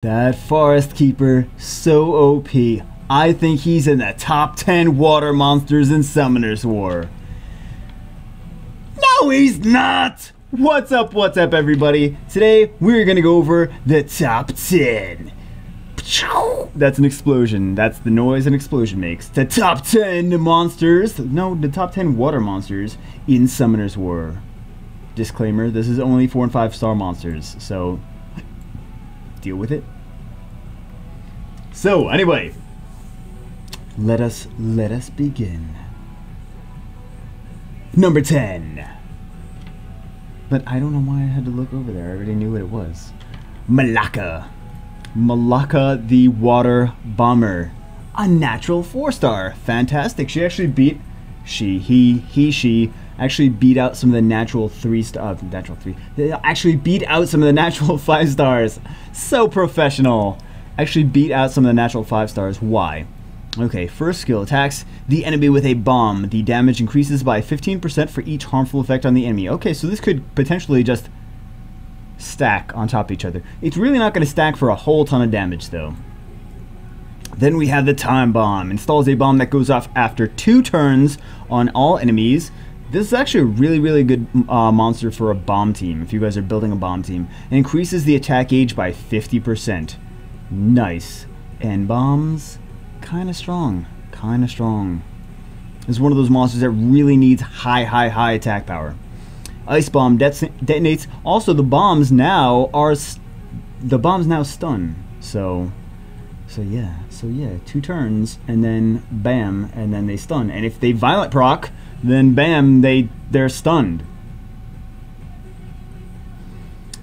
That Forest Keeper, so OP. I think he's in the top 10 water monsters in Summoner's War. No, he's not! What's up, everybody? Today, we're gonna go over the top 10. That's an explosion. That's the noise an explosion makes. The top 10 monsters. No, the top 10 water monsters in Summoner's War. Disclaimer, this is only 4 and 5 star monsters, so deal with it. So, anyway, let us begin. Number 10. But I don't know why I had to look over there. I already knew what it was. Malacca. Malacca the Water Bomber. A natural 4-star. Fantastic. She actually beat... She actually beat out some of the natural 3-star... natural 3... They actually beat out some of the natural 5 stars. So professional. Actually beat out some of the natural 5 stars. Why? Okay, first skill attacks the enemy with a bomb. The damage increases by 15% for each harmful effect on the enemy. Okay, so this could potentially just stack on top of each other. It's really not going to stack for a whole ton of damage, though. Then we have the time bomb. Installs a bomb that goes off after 2 turns on all enemies. This is actually a really good monster for a bomb team, if you guys are building a bomb team. It increases the attack gauge by 50%. Nice. And bombs, kind of strong. It's one of those monsters that really needs high attack power. Ice bomb detonates. Also, the bombs now stun. So yeah, 2 turns and then bam, and then they stun. And if they violent proc, then bam, they're stunned.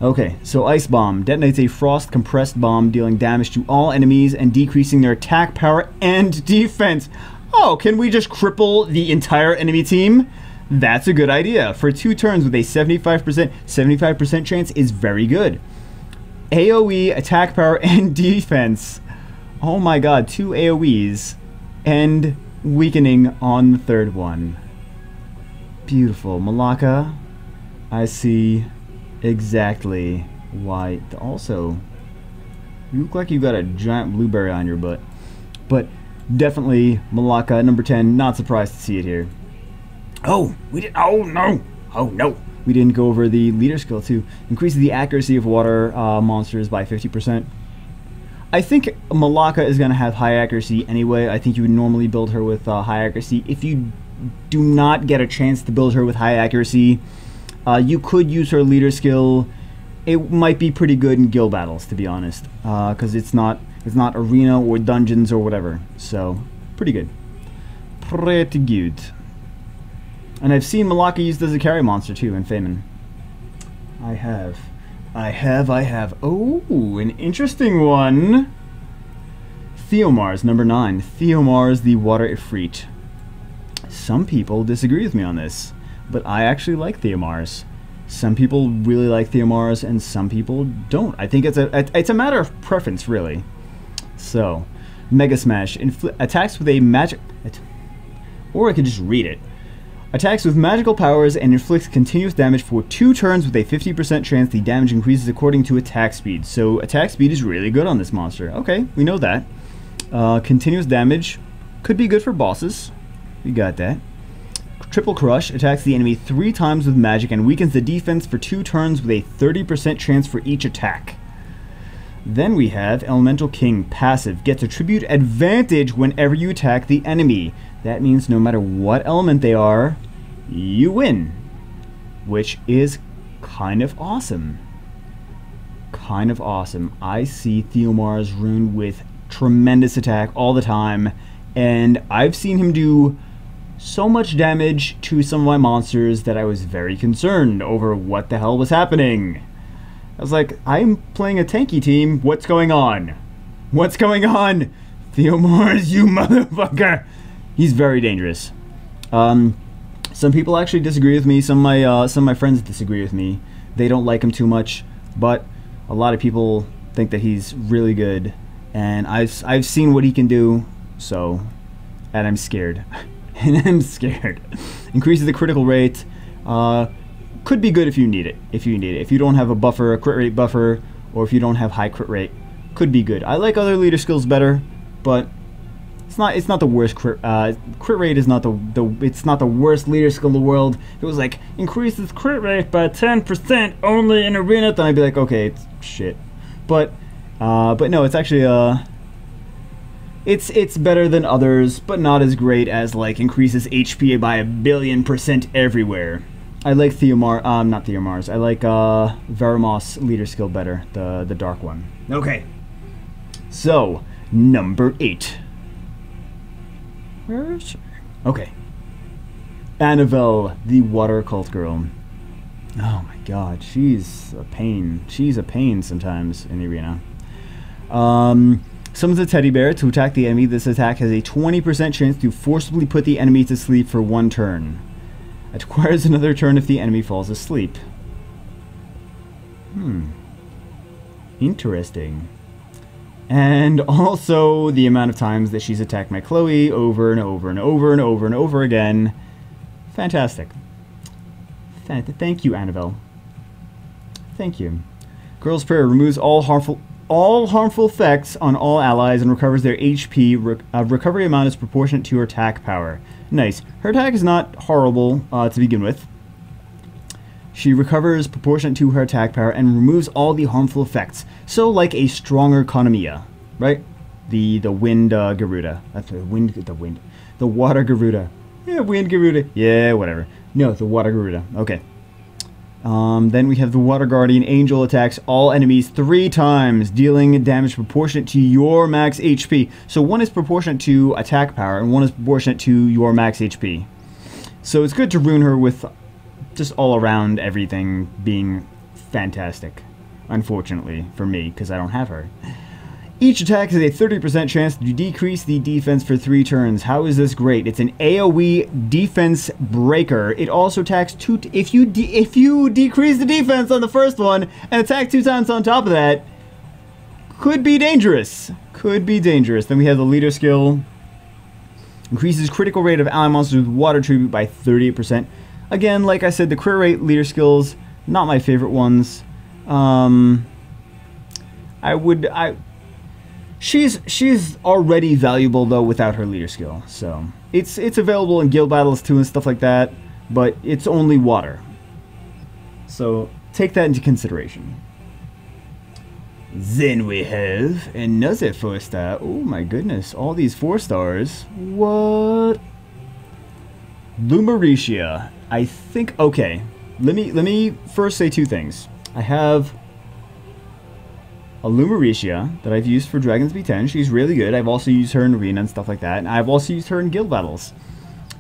Okay, so Ice Bomb detonates a frost compressed bomb, dealing damage to all enemies and decreasing their attack power and defense. Oh, can we just cripple the entire enemy team? That's a good idea. For 2 turns with a 75% chance is very good. AoE, attack power, and defense. Oh my god, 2 AoEs and weakening on the 3rd one. Beautiful. Malacca, I see exactly why. Also, you look like you got a giant blueberry on your butt. But definitely Malacca, number 10. Not surprised to see it here. Oh, we didn't. Oh no. We didn't go over the leader skill too. Increases the accuracy of water monsters by 50%. I think Malacca is going to have high accuracy anyway. I think you would normally build her with high accuracy. If you do not get a chance to build her with high accuracy, you could use her leader skill. It might be pretty good in guild battles, to be honest, because it's not arena or dungeons or whatever. So pretty good. And I've seen Malacca used as a carry monster too in Feynman. I have. Oh, an interesting one. Thea Mars, number 9. Thea Mars, the Water Ifrit. Some people disagree with me on this, but I actually like Thea Mars. Some people really like Thea Mars, and some people don't. I think it's a matter of preference, really. So, Mega Smash attacks with a magic, or I could just read it. Attacks with magical powers and inflicts continuous damage for 2 turns with a 50% chance. The damage increases according to attack speed. So attack speed is really good on this monster. Okay, we know that. Continuous damage could be good for bosses. We got that. Triple Crush attacks the enemy 3 times with magic and weakens the defense for 2 turns with a 30% chance for each attack. Then we have Elemental King, passive, gets attribute advantage whenever you attack the enemy. That means no matter what element they are, you win. Which is kind of awesome. I see Thea Mars rune with tremendous attack all the time, and I've seen him do so much damage to some of my monsters that I was very concerned over what the hell was happening. I was like, I'm playing a tanky team. What's going on? Thea Mars, you motherfucker! He's very dangerous. Some people actually disagree with me. Some of my friends disagree with me. They don't like him too much, but a lot of people think that he's really good, and I've seen what he can do. So, and I'm scared. Increases the critical rate. Could be good if you need it. If you don't have a buffer, a crit rate buffer, or if you don't have high crit rate, could be good. I like other leader skills better, but it's not the worst crit rate is not it's not the worst leader skill in the world. If it was like increases crit rate by 10% only in arena, then I'd be like, okay, it's shit. But no, it's actually it's better than others, but not as great as like increases HP by 1,000,000,000% everywhere. I like not Thea Mars. I like Veramos leader skill better, the dark one. Okay. So, number 8. Where is she? Okay. Annabelle, the water cult girl. Oh my god, she's a pain. She's a pain sometimes in the arena. Summons a teddy bear to attack the enemy. This attack has a 20% chance to forcibly put the enemy to sleep for 1 turn. It requires another turn if the enemy falls asleep. Interesting. And also the amount of times that she's attacked my Chloe over and over and over and over and over again. Fantastic. Thank you, Annabelle. Thank you. Girl's Prayer removes all harmful effects on all allies and recovers their HP. Recovery amount is proportionate to her attack power. Nice. Her attack is not horrible to begin with. She recovers proportionate to her attack power and removes all the harmful effects. So like a stronger Camila, right? The wind Garuda. That's the water Garuda. Yeah, wind Garuda. Yeah, whatever. No, the water Garuda. Okay. Then we have the Water Guardian. Angel attacks all enemies 3 times, dealing damage proportionate to your max HP. So one is proportionate to attack power, and one is proportionate to your max HP. So it's good to rune her with just all around everything being fantastic. Unfortunately for me, because I don't have her. Each attack has a 30% chance to decrease the defense for 3 turns. How is this great? It's an AoE defense breaker. It also attacks if you decrease the defense on the first one and attack 2 times on top of that, could be dangerous. Could be dangerous. Then we have the leader skill. Increases critical rate of ally monsters with water tribute by 38%. Again, like I said, the crit rate leader skills, not my favorite ones. She's already valuable though without her leader skill. So it's available in guild battles too and stuff like that, but it's only water. So take that into consideration. Then we have another 4-star. Oh my goodness, all these 4 stars. What? Lemuria. I think, okay. Let me first say 2 things. I have a Lemuria that I've used for Dragons B10. She's really good. I've also used her in arena and stuff like that. And I've also used her in guild battles.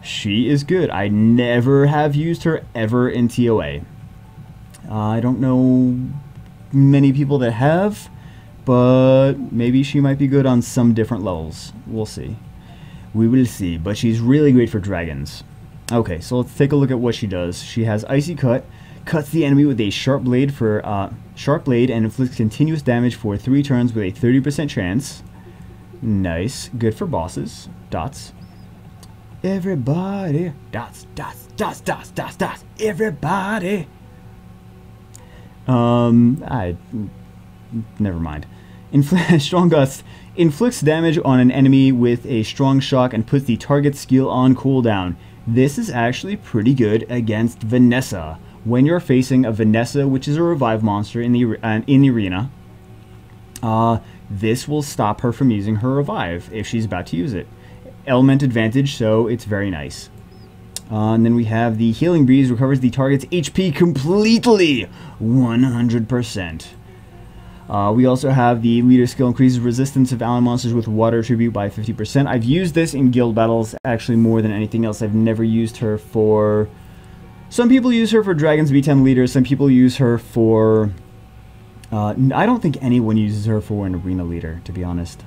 She is good. I never have used her ever in TOA. I don't know many people that have, but maybe she might be good on some different levels. We'll see. We will see. But she's really great for dragons. Okay, so let's take a look at what she does. She has Icy Cut, cuts the enemy with a sharp blade and inflicts continuous damage for 3 turns with a 30% chance. Nice, good for bosses. Dots. Everybody, dots, dots, dots, dots, dots, dots. Everybody. Never mind. Strong Gust inflicts damage on an enemy with a strong shock and puts the target's skill on cooldown. This is actually pretty good against Vanessa. When you're facing a Vanessa, which is a revive monster in the arena, this will stop her from using her revive if she's about to use it. Element advantage, so it's very nice. And then we have the Healing Breeze, recovers the target's HP completely, 100%. We also have the leader skill, increases resistance of ally monsters with water attribute by 50%. I've used this in guild battles actually more than anything else. I've never used her for... Some people use her for Dragons B10 leaders. Some people use her for... I don't think anyone uses her for an arena leader, to be honest.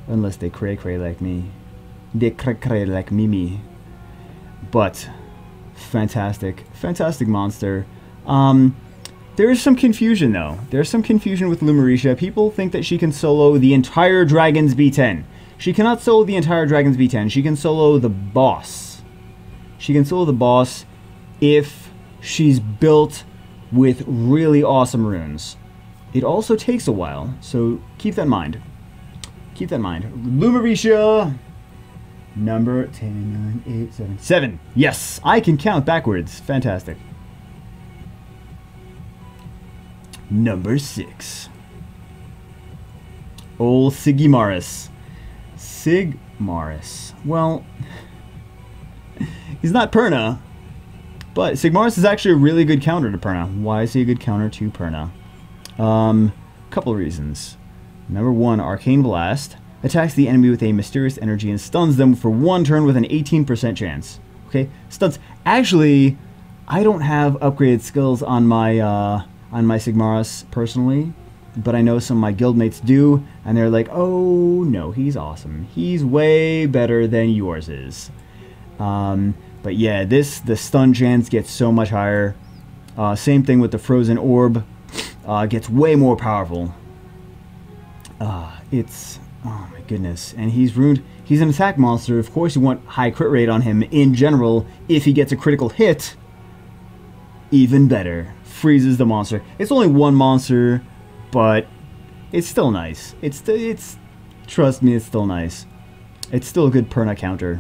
Unless they cray-cray like me. They cray-cray like Mimi. But, fantastic. Fantastic monster. There is some confusion, though. There's some confusion with Lemuria. People think that she can solo the entire Dragons B10. She cannot solo the entire Dragons B10. She can solo the boss. She can solo the boss if she's built with really awesome runes. it also takes a while, so keep that in mind. Keep that in mind. Lemuria, number 10, 9, 8, 7. 7. Yes, I can count backwards. Fantastic. Number 6. Old Sigmaris. Sigmaris. Well, he's not Perna, but Sigmaris is actually a really good counter to Perna. Why is he a good counter to Perna? Couple of reasons. Number 1, Arcane Blast. Attacks the enemy with a mysterious energy and stuns them for 1 turn with an 18% chance. Okay, stuns. Actually, I don't have upgraded skills on my Sigmaris personally, but I know some of my guildmates do, and they're like, oh no, he's awesome. He's way better than yours is. But yeah, the stun chance gets so much higher. Same thing with the Frozen Orb. Gets way more powerful. Oh my goodness. And he's ruined. He's an attack monster. Of course you want high crit rate on him in general. If he gets a critical hit, even better. Freezes the monster. It's only 1 monster, but it's still nice. Trust me, it's still nice. It's still a good Perna counter.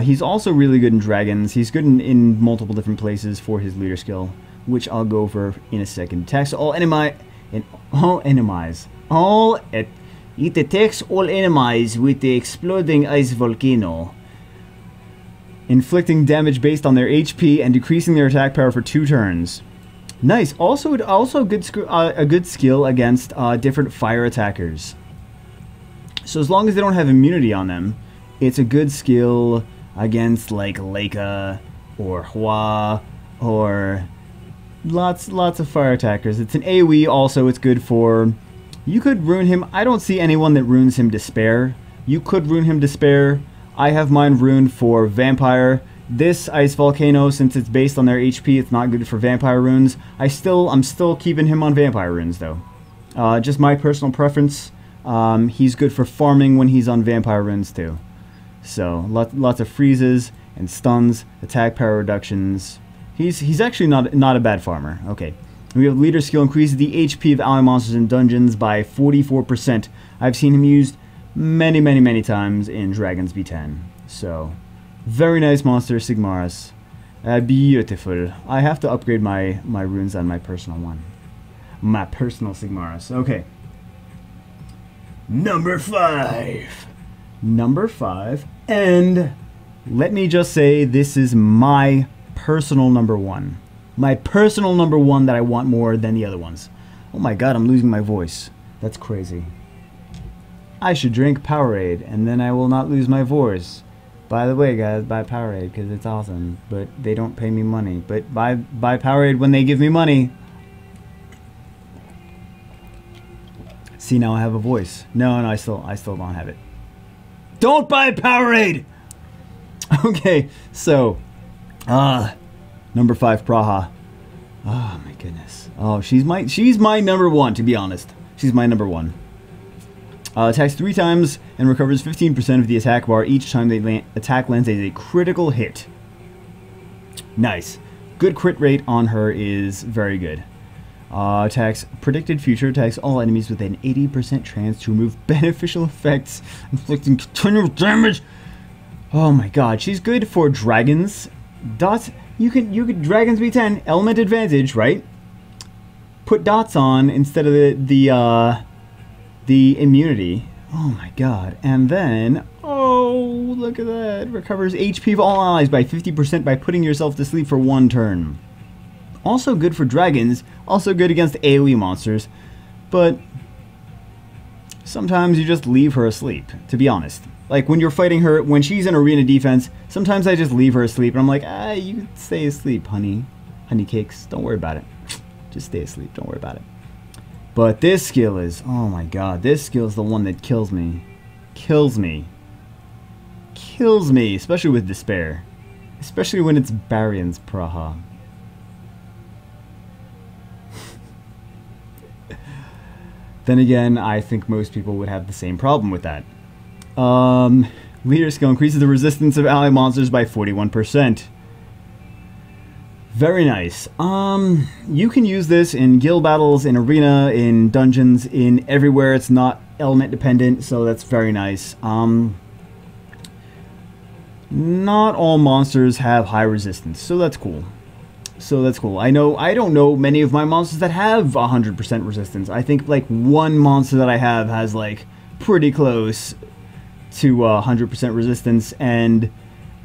He's also really good in dragons. He's good in multiple different places for his leader skill, which I'll go over in a second. Attacks all enemies. It attacks all enemies with the exploding ice volcano, inflicting damage based on their HP and decreasing their attack power for 2 turns. Nice. Also a good skill against different fire attackers. So as long as they don't have immunity on them, it's a good skill against like Leica or Hua or lots of fire attackers. It's an AoE. Also, it's good for. You could ruin him. I don't see anyone that ruins him Despair. You could ruin him Despair. I have mine ruined for Vampire. This Ice Volcano, since it's based on their HP, it's not good for Vampire runes. I'm still keeping him on Vampire runes though. Just my personal preference. He's good for farming when he's on Vampire runes too. So lots of freezes and stuns, attack power reductions. He's actually not a bad farmer. Okay. We have leader skill, increases the HP of ally monsters in dungeons by 44%. I've seen him used many times in Dragons B10. So, very nice monster, Sigmaris. Beautiful. I have to upgrade my runes on my personal one. My personal Sigmaris. Okay. Number 5. Number 5. And let me just say, this is my personal number 1. My personal number 1 that I want more than the other ones. Oh my god, I'm losing my voice. That's crazy. I should drink Powerade, and then I will not lose my voice. By the way, guys, buy Powerade, because it's awesome. But they don't pay me money. But buy Powerade when they give me money. See, now I have a voice. No, I still don't have it. Don't buy Powerade! Okay, so... Number 5, Praha. Oh my goodness. Oh, she's my number 1, to be honest. She's my number 1. Attacks 3 times and recovers 15% of the attack bar each time the attack lands as a critical hit. Nice. Good crit rate on her is very good. Attacks predicted future, attacks all enemies with an 80% chance to remove beneficial effects, inflicting continual damage. Oh my god, she's good for dragons. Dots. You could Dragons B10 element advantage, right? Put dots on instead of the immunity. Oh my god. And then, oh, look at that. Recovers HP of all allies by 50% by putting yourself to sleep for 1 turn. Also good for dragons, also good against AoE monsters, but sometimes you just leave her asleep, to be honest. Like, when you're fighting her, when she's in arena defense, sometimes I just leave her asleep, and I'm like, you can stay asleep, honey. Honey cakes, don't worry about it. Just stay asleep, don't worry about it. But this skill is, oh my god, this skill is the one that kills me. Kills me. Kills me, especially with Despair. Especially when it's Barion's Praha. Then again, I think most people would have the same problem with that. Leader skill increases the resistance of ally monsters by 41%. Very nice. You can use this in guild battles, in arena, in dungeons, in everywhere. It's not element dependent, so that's very nice. Not all monsters have high resistance, so that's cool. I don't know many of my monsters that have 100% resistance. I think like one monster that I have has like pretty close to 100% resistance, and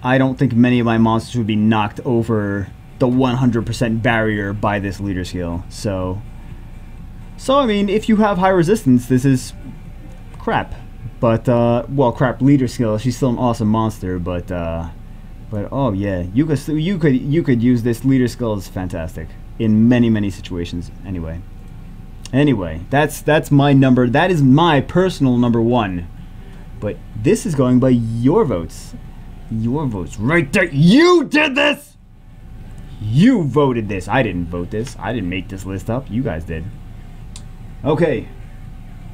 I don't think many of my monsters would be knocked over the 100% barrier by this leader skill. So I mean, if you have high resistance, this is crap. But well, crap leader skill. She's still an awesome monster, but oh yeah, you could use this leader skill. Is fantastic in many situations. Anyway, that's my number. That is my personal number 1. But this is going by your votes. Your votes right there. You did this. You voted this. I didn't vote this. I didn't make this list up. You guys did. Okay.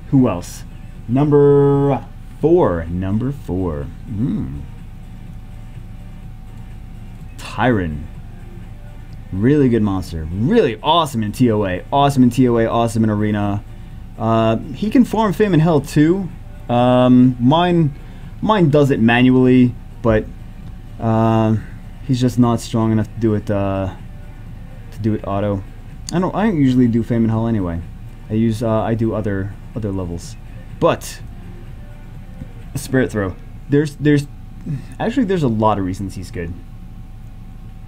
Who else? Number 4. Tyron. Really good monster. Really awesome in TOA. Awesome in arena. He can farm Fame and Health too. Mine does it manually, but he's just not strong enough to do it auto. I don't usually do Fame and Hell anyway. I do other levels. But Spirit Throw. There's a lot of reasons he's good.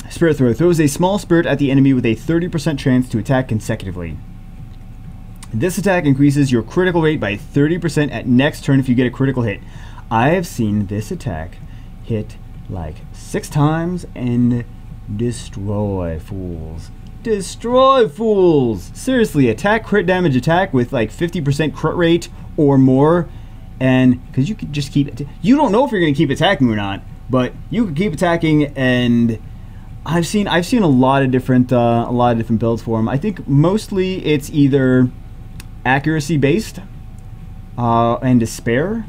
Spirit Throw throws a small spirit at the enemy with a 30% chance to attack consecutively. This attack increases your critical rate by 30% at next turn if you get a critical hit. I have seen this attack hit like 6 times and destroy fools. Destroy fools! Seriously, attack crit damage attack with like 50% crit rate or more, and because you could just keep you don't know if you're going to keep attacking or not, but you could keep attacking. And I've seen a lot of different builds for him. I think mostly it's either accuracy based and despair,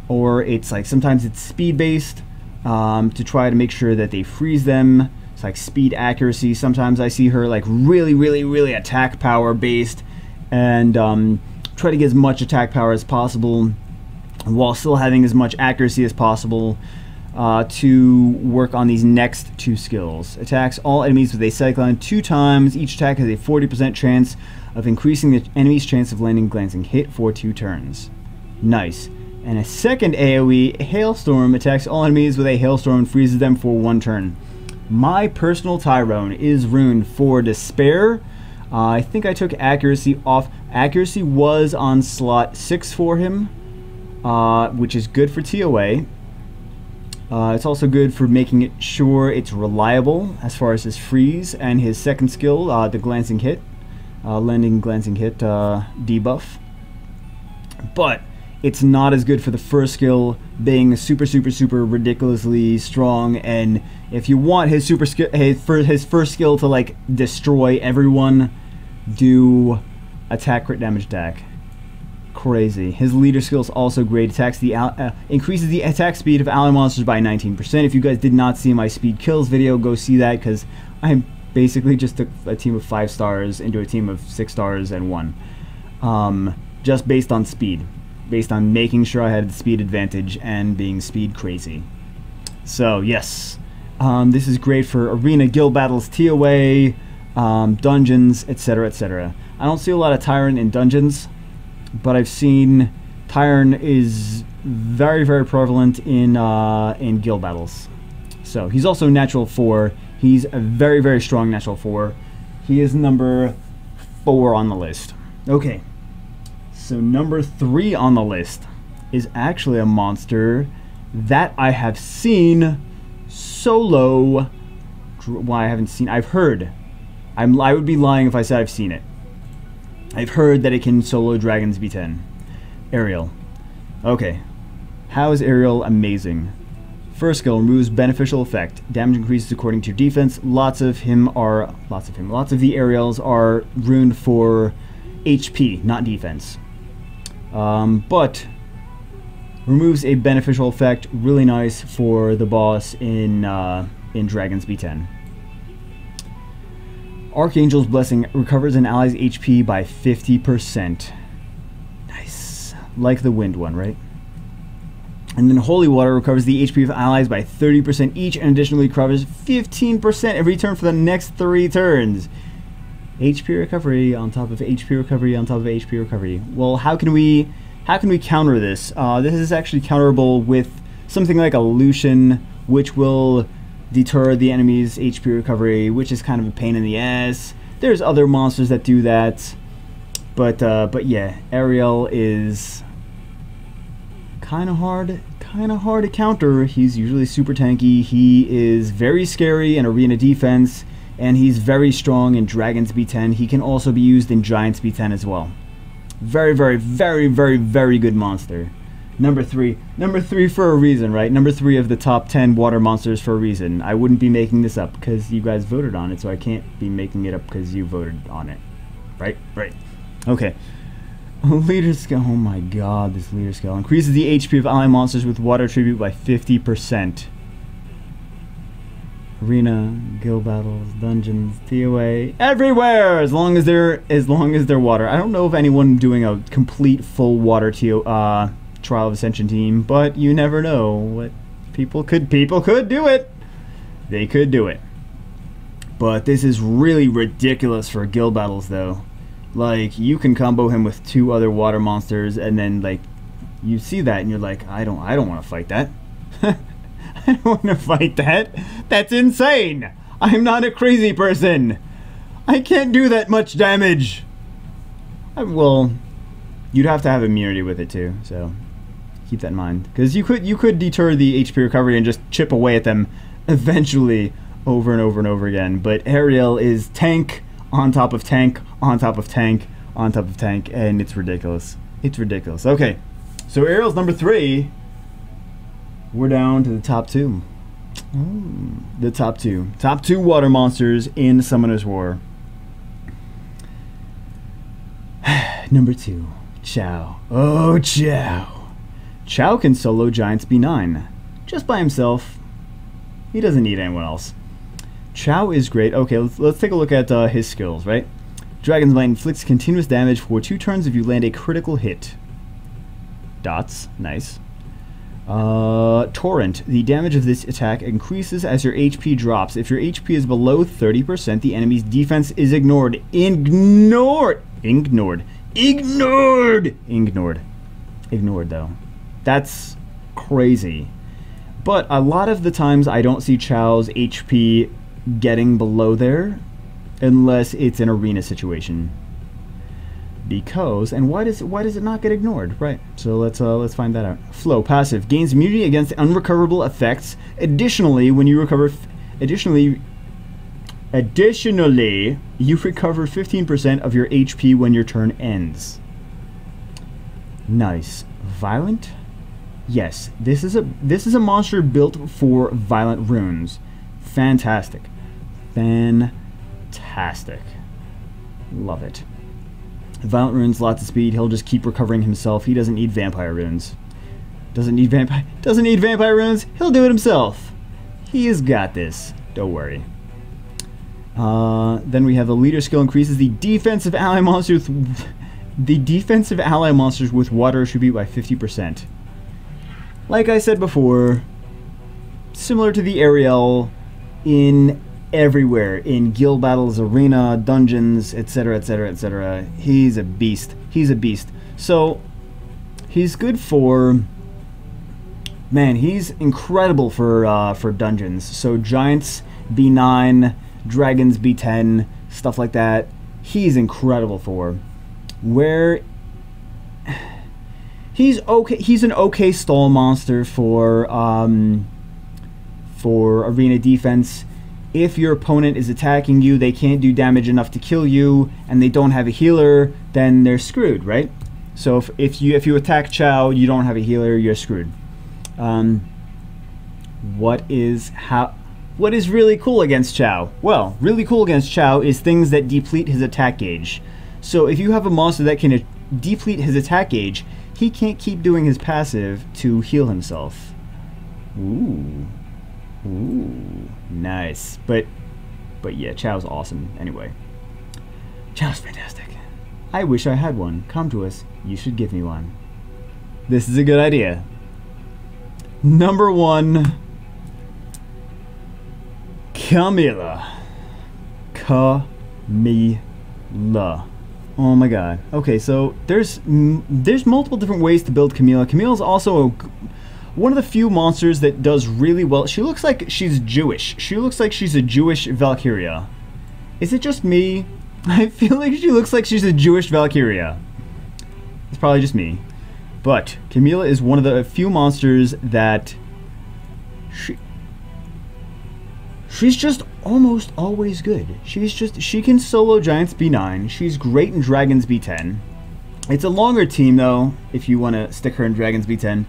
or it's like sometimes it's speed based to try to make sure that they freeze them. It's like speed accuracy. Sometimes I see her like really attack power based, and try to get as much attack power as possible while still having as much accuracy as possible to work on these next 2 skills. Attacks all enemies with a cyclone 2 times. Each attack has a 40% chance of increasing the enemy's chance of landing glancing hit for 2 turns. Nice. And a second AoE, Hailstorm, attacks all enemies with a hailstorm and freezes them for 1 turn. My personal Tyron is runed for Despair. I think I took accuracy off. Accuracy was on slot 6 for him, which is good for TOA. It's also good for making it sure it's reliable as far as his freeze and his second skill, the glancing hit, landing glancing hit debuff. But it's not as good for the first skill, being super ridiculously strong. And if you want his his first skill to like destroy everyone, do attack crit damage attack. Crazy. His leader skill is also great. Attacks the increases the attack speed of ally monsters by 19%. If you guys did not see my speed kills video, go see that, because I basically just took a team of 5 stars into a team of 6 stars and 1, just based on speed, based on making sure I had the speed advantage and being speed crazy. So yes, this is great for arena, guild battles, TOA, dungeons, etc., etc. I don't see a lot of Tyron in dungeons, but I've seen Tyron is very prevalent in guild battles. So he's also natural 4. He's a very strong natural 4. He is number 4 on the list. Okay, so number 3 on the list is actually a monster that I have seen solo. Well, I haven't seen. I've heard. I would be lying if I said I've seen it. I've heard that it can solo dragons B10. Ariel. Okay. How is Ariel amazing? First skill, removes beneficial effect. Damage increases according to your defense. Lots of the Ariels are ruined for HP, not defense. But removes a beneficial effect. Really nice for the boss in Dragons B10. Archangel's Blessing recovers an ally's HP by 50%. Nice. Like the wind one, right? And then Holy Water recovers the HP of allies by 30% each, and additionally recovers 15% every turn for the next 3 turns. HP recovery on top of HP recovery on top of HP recovery. Well, how can we counter this? This is actually counterable with something like a Lucian, which will deter the enemy's HP recovery, which is kind of a pain in the ass. There's other monsters that do that, but yeah, Ariel is kind of hard to counter. He's usually super tanky. He is very scary in arena defense, and he's very strong in Dragons B10. He can also be used in Giants B10 as well. Very, very, very, very, very good monster. Number three for a reason, right? Number 3 of the top 10 water monsters for a reason. I wouldn't be making this up because you guys voted on it, so I can't be making it up because you voted on it. Right? Right. Okay. Leader skill. Oh my god, this leader skill increases the HP of ally monsters with water tribute by 50%. Arena, guild battles, dungeons, TOA, everywhere, as long as they're water. I don't know of anyone doing a complete full water Trial of Ascension team, but you never know. What people could do it. They could do it. But this is really ridiculous for guild battles though. Like, you can combo him with 2 other water monsters, and then like you see that and you're like, I don't want to fight that. I don't want to fight that. That's insane. I'm not a crazy person. I can't do that much damage. Well, you'd have to have immunity with it too, so keep that in mind. Because you could deter the HP recovery and just chip away at them eventually over and over and over again. But Ariel is tank on top of tank on top of tank on top of tank, and it's ridiculous. It's ridiculous. Okay, so Ariel's number 3. We're down to the top 2. The top 2. Top 2 water monsters in Summoner's War. Number 2. Chow. Oh, Chow. Chow can solo Giants B9. Just by himself. He doesn't need anyone else. Chow is great. Okay, let's take a look at his skills, right? Dragon's Might inflicts continuous damage for 2 turns if you land a critical hit. Dots. Nice. Torrent. The damage of this attack increases as your HP drops. If your HP is below 30%, the enemy's defense is ignored. Ignored, though. That's crazy. But a lot of the times I don't see Chow's HP getting below there unless it's an arena situation. Because, and why does it not get ignored? Right. So let's find that out. Flow passive gains immunity against unrecoverable effects. Additionally, when you recover, additionally, you recover 15% of your HP when your turn ends. Nice. Violent. Yes, this is a monster built for violent runes. Fantastic. Fantastic. Love it. Violent runes, lots of speed. He'll just keep recovering himself. He doesn't need vampire runes. Doesn't need vampire runes. He'll do it himself. He has got this. Don't worry. Then we have the leader skill increases the defensive ally monsters. The defensive ally monsters with water attribute by 50%. Like I said before, similar to the Ariel in everywhere, in guild battles, arena, dungeons, etc., etc., etc. He's a beast. He's a beast. So he's good for, man, he's incredible for dungeons. So Giants B9, Dragons B10, stuff like that. He's incredible for. Where he's okay, he's an okay stall monster for arena defense. If your opponent is attacking you, they can't do damage enough to kill you, and they don't have a healer, then they're screwed, right? So if you attack Chow, you don't have a healer, you're screwed. What is really cool against Chow? Well, really cool against Chow is things that deplete his attack gauge. So if you have a monster that can deplete his attack gauge, he can't keep doing his passive to heal himself. Ooh. Ooh. Nice. But yeah, Chow's awesome anyway. Chow's fantastic. I wish I had one. Come to us. You should give me one. This is a good idea. Number 1. Camila. Camila. Oh my god. Okay, so there's multiple different ways to build Camila. Camila's also one of the few monsters that does really well. She looks like she's Jewish. She looks like she's a Jewish Valkyria. Is it just me? I feel like she looks like she's a Jewish Valkyria. It's probably just me. But Camila is one of the few monsters that she's just almost always good. She can solo Giants B9. She's great in Dragons B10. It's a longer team though, if you want to stick her in Dragons B10.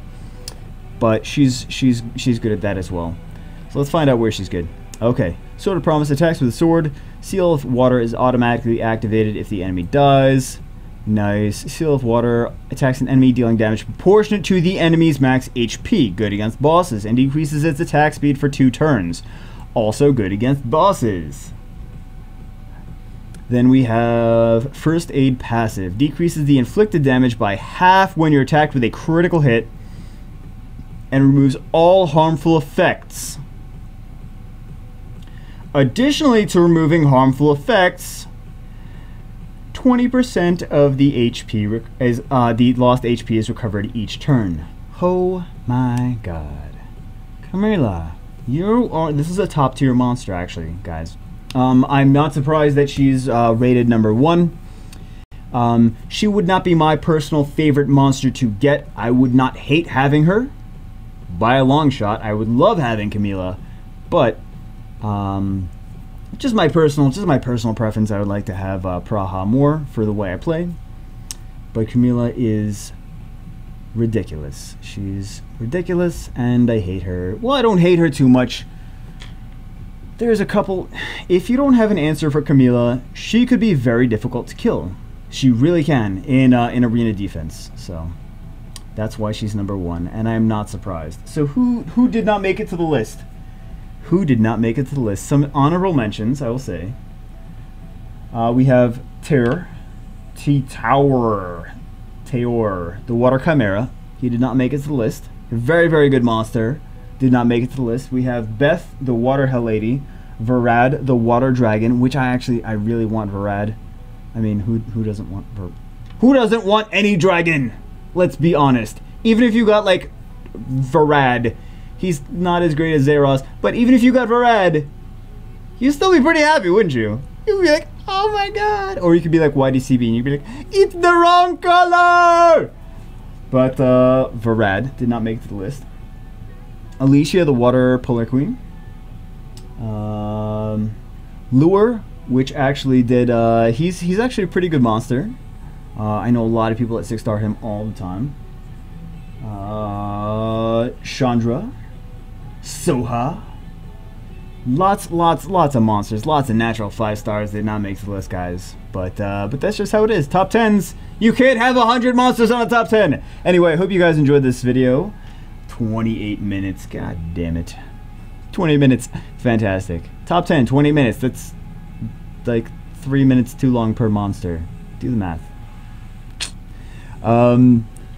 But she's good at that as well. So let's find out where she's good. Okay, Sword of Promise attacks with a sword. Seal of Water is automatically activated if the enemy dies. Nice. Seal of Water attacks an enemy dealing damage proportionate to the enemy's max HP. Good against bosses and decreases its attack speed for 2 turns. Also good against bosses. Then we have First Aid passive. Decreases the inflicted damage by half when you're attacked with a critical hit and removes all harmful effects. Additionally to removing harmful effects, 20% of the HP the lost HP is recovered each turn. Oh my god. Camila, this is a top tier monster actually, guys. I'm not surprised that she's rated number 1. She would not be my personal favorite monster to get. I would not hate having her by a long shot. I would love having Camila, but just my personal preference. I would like to have Praha more for the way I play, but Camila is ridiculous. She's ridiculous, and I hate her. Well, I don't hate her too much. There's a couple. If you don't have an answer for Camila, she could be very difficult to kill. She really can in arena defense. So that's why she's number 1, and I'm not surprised. So who did not make it to the list? Who did not make it to the list? Some honorable mentions, I will say. We have Tyron, the Water Chimera. He did not make it to the list. A very, very good monster. Did not make it to the list. We have Beth, the Water Hell Lady. Varad, the Water Dragon, which I really want Varad. I mean, who doesn't want who doesn't want any dragon? Let's be honest. Even if you got like Varad, he's not as great as Zeros, but even if you got Varad, you'd still be pretty happy, wouldn't you? You'd be like, oh my god. Or you could be like YDCB and you'd be like, it's the wrong color! But Varad did not make it to the list. Alicia, the Water Polar Queen. Lure, which actually did, he's actually a pretty good monster. I know a lot of people that 6-star him all the time. Chandra. Soha. Lots of monsters. Lots of natural 5-stars did not make the list, guys. But that's just how it is. Top 10s. You can't have 100 monsters on a top 10. Anyway, I hope you guys enjoyed this video. 28 minutes. God damn it. 20 minutes. Fantastic. Top 10, 20 minutes. That's like 3 minutes too long per monster. Do the math.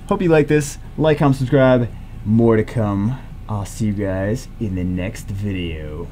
Hope you like this. Like, comment, subscribe. More to come. I'll see you guys in the next video.